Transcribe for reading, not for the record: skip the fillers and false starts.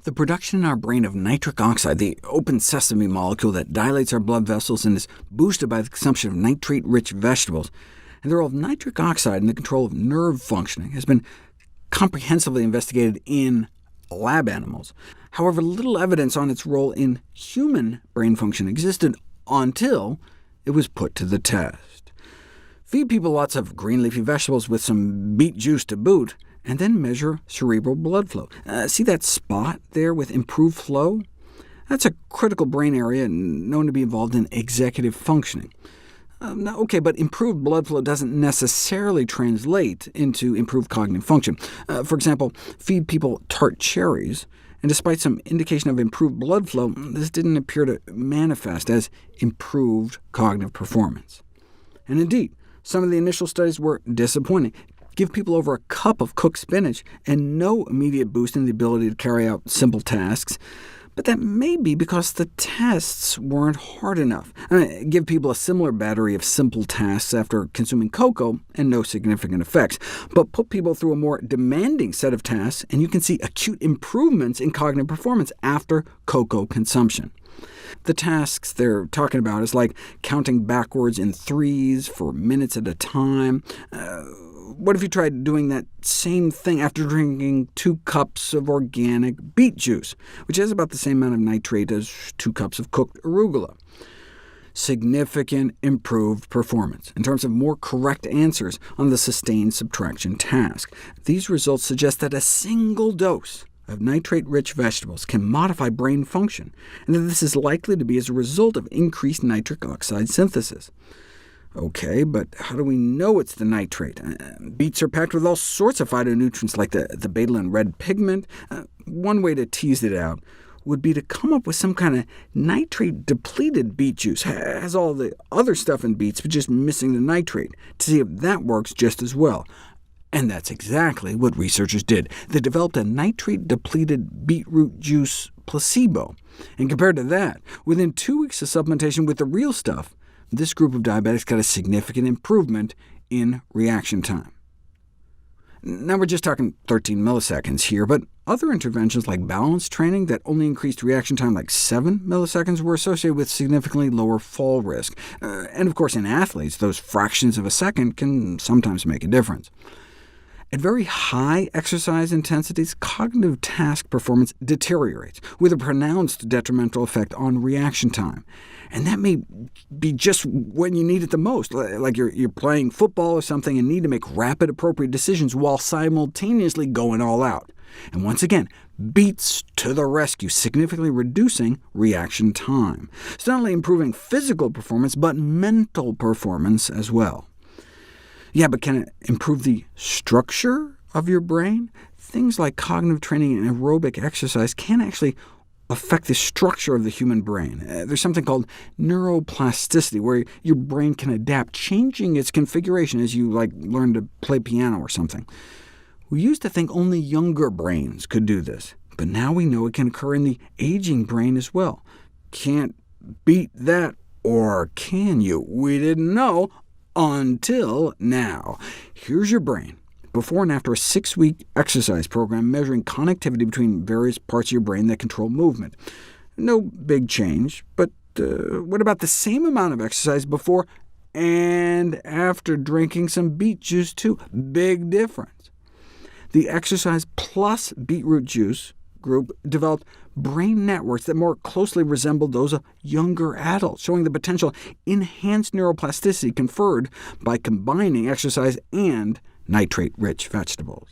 The production in our brain of nitric oxide, the open sesame molecule that dilates our blood vessels and is boosted by the consumption of nitrate-rich vegetables, and the role of nitric oxide in the control of nerve functioning has been comprehensively investigated in lab animals. However, little evidence on its role in human brain function existed until it was put to the test. Feed people lots of green leafy vegetables with some beet juice to boot, and then measure cerebral blood flow. See that spot there with improved flow? That's a critical brain area known to be involved in executive functioning. OK, but improved blood flow doesn't necessarily translate into improved cognitive function. For example, feed people tart cherries, and despite some indication of improved blood flow, this didn't appear to manifest as improved cognitive performance. And indeed, some of the initial studies were disappointing. Give people over a cup of cooked spinach, and no immediate boost in the ability to carry out simple tasks. But that may be because the tests weren't hard enough. Give people a similar battery of simple tasks after consuming cocoa, and no significant effects. But put people through a more demanding set of tasks, and you can see acute improvements in cognitive performance after cocoa consumption. The tasks they're talking about is like counting backwards in threes for minutes at a time. What if you tried doing that same thing after drinking 2 cups of organic beet juice, which has about the same amount of nitrate as 2 cups of cooked arugula? Significant improved performance in terms of more correct answers on the sustained subtraction task. These results suggest that a single dose of nitrate-rich vegetables can modify brain function, and that this is likely to be as a result of increased nitric oxide synthesis. OK, but how do we know it's the nitrate? Beets are packed with all sorts of phytonutrients like the betalain red pigment. One way to tease it out would be to come up with some kind of nitrate-depleted beet juice. Has all the other stuff in beets, but just missing the nitrate, to see if that works just as well. And that's exactly what researchers did. They developed a nitrate-depleted beetroot juice placebo. And compared to that, within 2 weeks of supplementation with the real stuff, this group of diabetics got a significant improvement in reaction time. Now we're just talking 13 milliseconds here, but other interventions like balance training that only increased reaction time like 7 milliseconds were associated with significantly lower fall risk. And of course, in athletes, those fractions of a second can sometimes make a difference. At very high exercise intensities, cognitive task performance deteriorates, with a pronounced detrimental effect on reaction time. And that may be just when you need it the most, like you're playing football or something and need to make rapid, appropriate decisions while simultaneously going all out. And once again, beets to the rescue, significantly reducing reaction time. It's not only improving physical performance, but mental performance as well. Yeah, but can it improve the structure of your brain? Things like cognitive training and aerobic exercise can actually affect the structure of the human brain. There's something called neuroplasticity, where your brain can adapt, changing its configuration as you learn to play piano or something. We used to think only younger brains could do this, but now we know it can occur in the aging brain as well. Can't beat that, or can you? We didn't know until now. Here's your brain before and after a 6-week exercise program measuring connectivity between various parts of your brain that control movement. No big change, but what about the same amount of exercise before and after drinking some beet juice too? Big difference. The exercise plus beetroot juice group developed brain networks that more closely resembled those of younger adults, showing the potential enhanced neuroplasticity conferred by combining exercise and nitrate-rich vegetables.